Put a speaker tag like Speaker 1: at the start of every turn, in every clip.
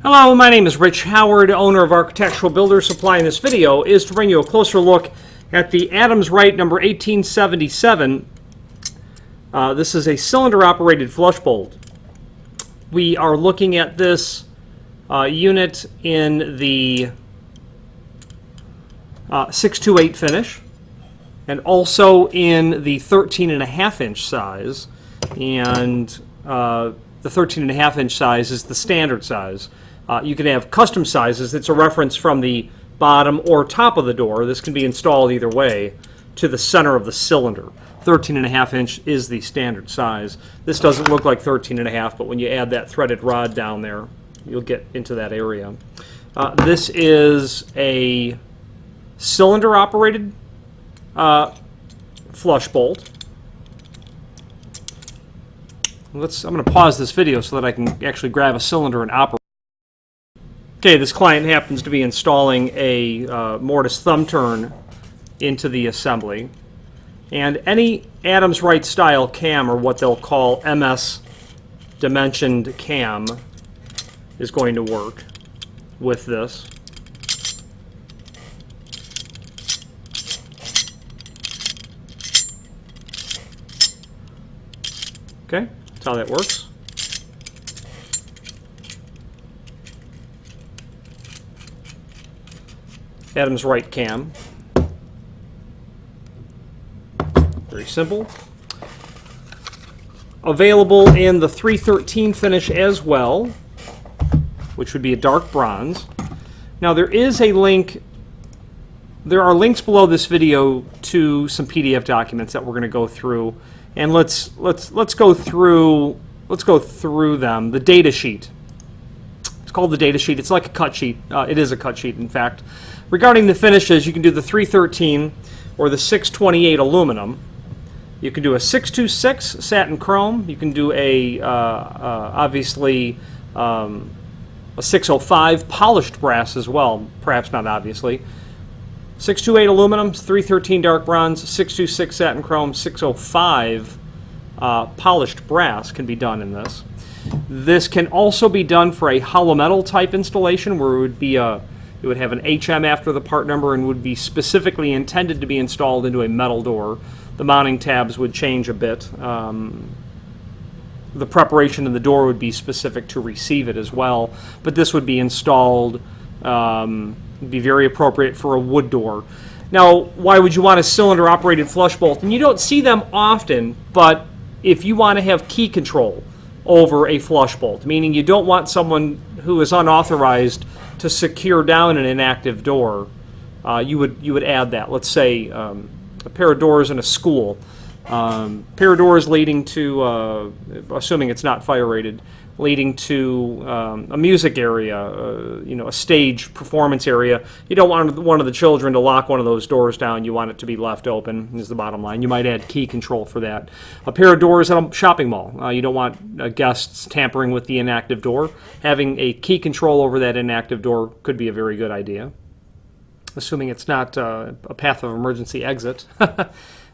Speaker 1: Hello, my name is Rich Howard, owner of Architectural Builders Supply. In this video is to bring you a closer look at the Adams Rite number 1877. This is a cylinder-operated flush bolt. We are looking at this unit in the 628 finish, and also in the 13.5-inch size. And the 13.5-inch size is the standard size. You can have custom sizes. It's a reference from the bottom or top of the door. This can be installed either way to the center of the cylinder. 13.5-inch is the standard size. This doesn't look like 13.5, but when you add that threaded rod down there, you'll get into that area. This is a cylinder-operated flush bolt. I'm going to pause this video so that I can actually grab a cylinder and operate. Okay, this client happens to be installing a mortise thumb turn into the assembly. And any Adams Rite style cam, or what they'll call MS dimensioned cam, is going to work with this. Okay, that's how that works. Adams Rite cam. Very simple. Available in the 313 finish as well, which would be a dark bronze. Now there is a link. There are links below this video to some PDF documents that we're going to go through, and let's go through them. The data sheet. It's called the data sheet. It's like a cut sheet. It is a cut sheet, in fact. Regarding the finishes, you can do the 313 or the 628 aluminum. You can do a 626 satin chrome. You can do a obviously a 605 polished brass as well. Perhaps not obviously. 628 aluminum, 313 dark bronze, 626 satin chrome, 605 polished brass can be done in this. This can also be done for a hollow metal type installation, where it would be it would have an HM after the part number and would be specifically intended to be installed into a metal door. The mounting tabs would change a bit. The preparation of the door would be specific to receive it as well, but this would be installed, be very appropriate for a wood door. Now, why would you want a cylinder-operated flush bolt? And you don't see them often, but if you want to have key control over a flush bolt, meaning you don't want someone who is unauthorized to secure down an inactive door, you would add that. Let's say a pair of doors in a school, pair of doors leading to, assuming it's not fire rated, leading to a music area, a stage performance area. You don't want one of the children to lock one of those doors down. You want it to be left open, is the bottom line. You might add key control for that. A pair of doors at a shopping mall. You don't want guests tampering with the inactive door. Having a key control over that inactive door could be a very good idea, assuming it's not a path of emergency exit.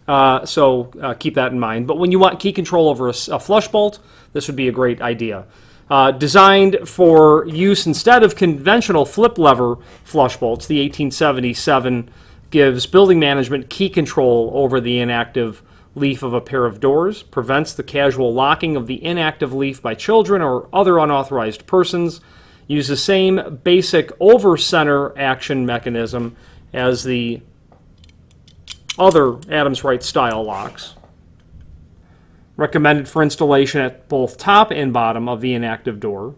Speaker 1: So keep that in mind. But when you want key control over a flush bolt, this would be a great idea. Designed for use instead of conventional flip lever flush bolts, the 1877 gives building management key control over the inactive leaf of a pair of doors, prevents the casual locking of the inactive leaf by children or other unauthorized persons, use the same basic over-center action mechanism as the other Adams Rite style locks. Recommended for installation at both top and bottom of the inactive door.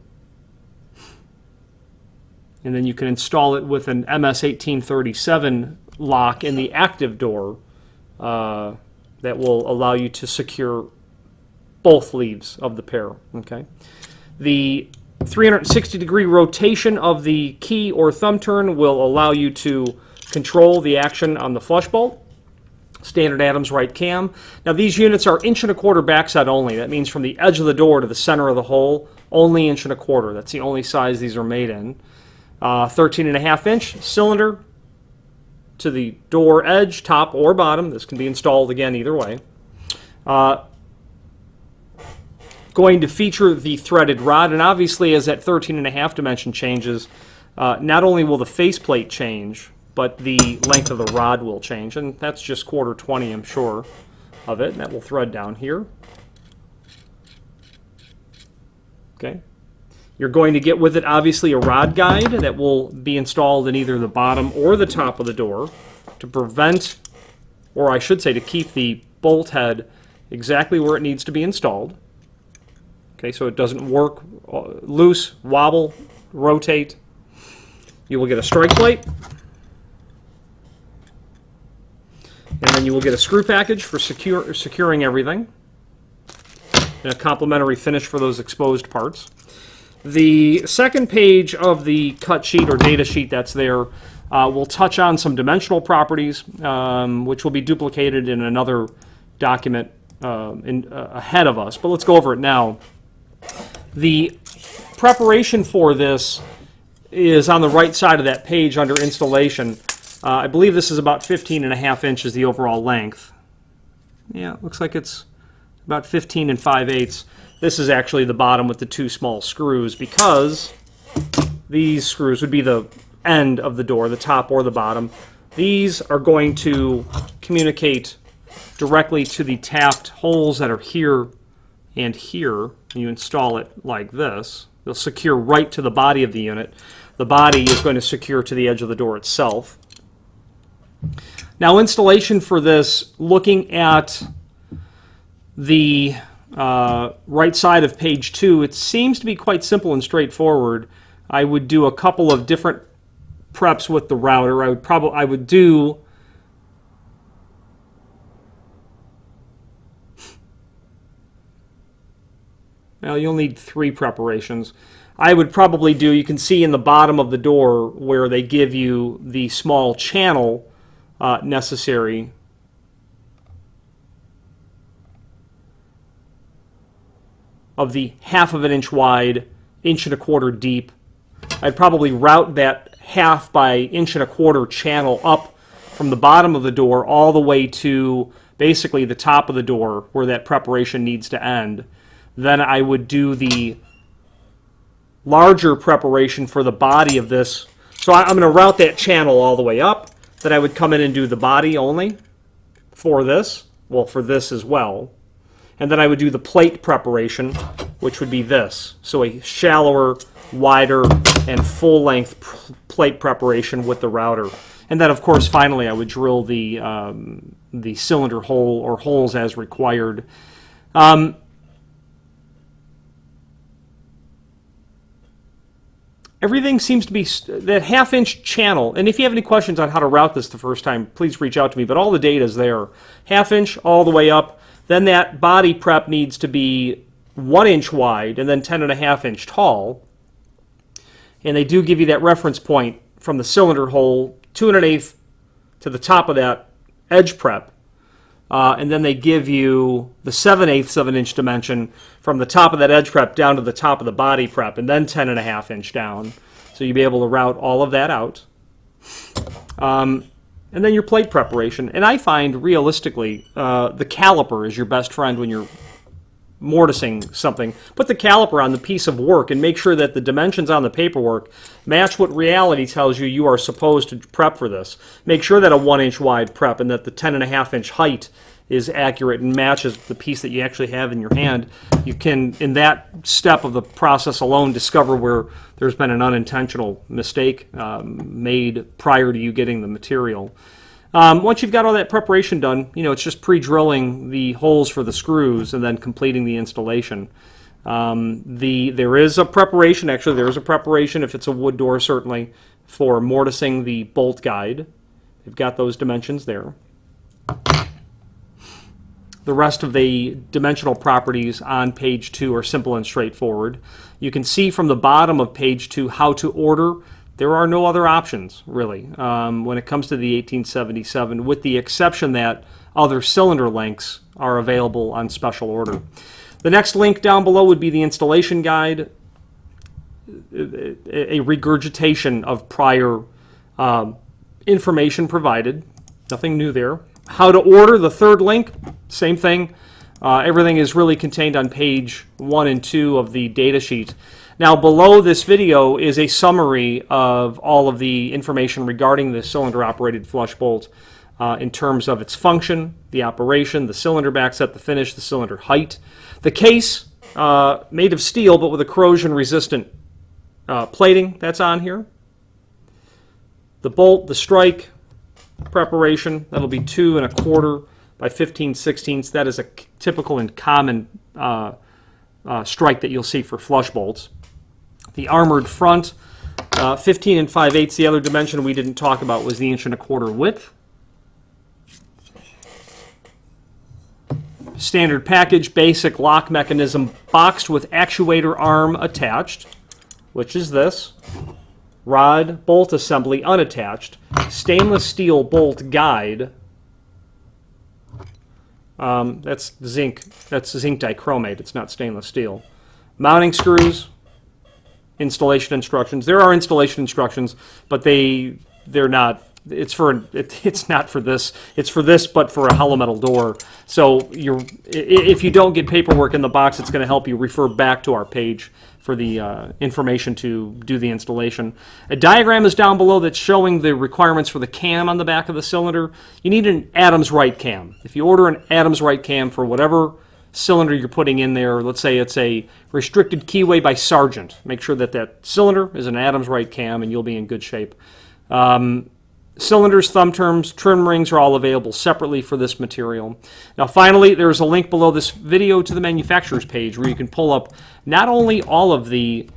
Speaker 1: And then you can install it with an MS 1837 lock in the active door that will allow you to secure both leaves of the pair. Okay. The 360-degree rotation of the key or thumb turn will allow you to control the action on the flush bolt. Standard Adams Rite cam. Now these units are 1 1/4 backside only. That means from the edge of the door to the center of the hole, only 1 1/4. That's the only size these are made in. 13.5-inch cylinder to the door edge, top or bottom. This can be installed again either way. going to feature the threaded rod, and obviously as that 13.5 dimension changes, not only will the faceplate change, but the length of the rod will change, and that's just 1/4 I'm sure of it, and that will thread down here. Okay. You're going to get with it obviously a rod guide that will be installed in either the bottom or the top of the door to prevent, or I should say to keep the bolt head exactly where it needs to be installed. Okay, so it doesn't work loose, wobble, rotate. You will get a strike plate. And then you will get a screw package for securing everything. And a complementary finish for those exposed parts. The second page of the cut sheet or data sheet that's there will touch on some dimensional properties, which will be duplicated in another document ahead of us. But let's go over it now. The preparation for this is on the right side of that page under installation. I believe this is about 15.5 inches, the overall length. Yeah, it looks like it's about 15 5/8. This is actually the bottom with the 2 small screws, because these screws would be the end of the door, the top or the bottom. These are going to communicate directly to the tapped holes that are here and here. You install it like this. They'll secure right to the body of the unit. The body is going to secure to the edge of the door itself. Now, installation for this, looking at the right side of page 2, it seems to be quite simple and straightforward. I would do a couple of different preps with the router. I would do well, you'll need 3 preparations. I would probably do, you can see in the bottom of the door where they give you the small channel necessary. Of the 1/2 inch wide, 1 1/4 deep. I'd probably route that 1/2 by 1 1/4 channel up from the bottom of the door all the way to basically the top of the door where that preparation needs to end. Then I would do the larger preparation for the body of this. So I'm going to route that channel all the way up. Then I would come in and do the body only for this. Well, for this as well. And then I would do the plate preparation, which would be this. So a shallower, wider, and full-length plate preparation with the router. And then, of course, finally, I would drill the cylinder hole or holes as required. Everything seems to be that 1/2 inch channel. And if you have any questions on how to route this the first time, please reach out to me. But all the data is there. 1/2 inch all the way up. Then that body prep needs to be 1 inch wide and then 10.5 inch tall. And they do give you that reference point from the cylinder hole, 2 1/8 to the top of that edge prep. And then they give you the 7/8 of an inch dimension from the top of that edge prep down to the top of the body prep, and then 10.5 inch down. So you'll be able to route all of that out. And then your plate preparation. And I find, realistically, the caliper is your best friend when you're mortising something. Put the caliper on the piece of work and make sure that the dimensions on the paperwork match what reality tells you you are supposed to prep for this. Make sure that a 1 inch wide prep and that the 10.5 inch height is accurate and matches the piece that you actually have in your hand. You can, in that step of the process alone, discover where there's been an unintentional mistake made prior to you getting the material. Once you've got all that preparation done, it's just pre-drilling the holes for the screws and then completing the installation. There is a preparation, actually there is a preparation if it's a wood door certainly, for mortising the bolt guide. They've got those dimensions there. The rest of the dimensional properties on page 2 are simple and straightforward. You can see from the bottom of page 2 how to order. There are no other options, really, when it comes to the 1877, with the exception that other cylinder lengths are available on special order. The next link down below would be the installation guide, a regurgitation of prior information provided. Nothing new there. How to order, the third link, same thing. Everything is really contained on page 1 and 2 of the data sheet. Now, below this video is a summary of all of the information regarding the cylinder-operated flush bolt in terms of its function, the operation, the cylinder backset, the finish, the cylinder height. The case, made of steel but with a corrosion-resistant plating that's on here. The bolt, the strike preparation, that'll be 2 1/4 by 15/16. That is a typical and common strike that you'll see for flush bolts. The armored front, 15 5/8. The other dimension we didn't talk about was the 1 1/4 width. Standard package, basic lock mechanism, boxed with actuator arm attached, which is this. Rod, bolt assembly unattached. Stainless steel bolt guide. That's zinc dichromate. It's not stainless steel. Mounting screws. Installation instructions. There are installation instructions, but they're not. It's not for this. It's for this, but for a hollow metal door. So if you don't get paperwork in the box, it's going to help you refer back to our page for the information to do the installation. A diagram is down below that's showing the requirements for the cam on the back of the cylinder. You need an Adams Rite cam. If you order an Adams Rite cam for whatever cylinder you're putting in there, let's say it's a restricted keyway by Sargent, make sure that that cylinder is an Adams Rite cam and you'll be in good shape. Cylinders, thumb terms, trim rings are all available separately for this material. Now finally, there's a link below this video to the manufacturer's page where you can pull up not only all of the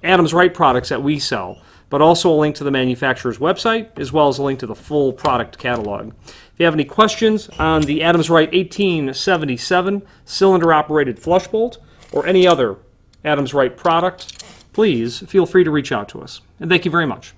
Speaker 1: Adams Rite products that we sell, but also a link to the manufacturer's website, as well as a link to the full product catalog. If you have any questions on the Adams Rite 1877 cylinder-operated flush bolt, or any other Adams Rite product, please feel free to reach out to us. And thank you very much.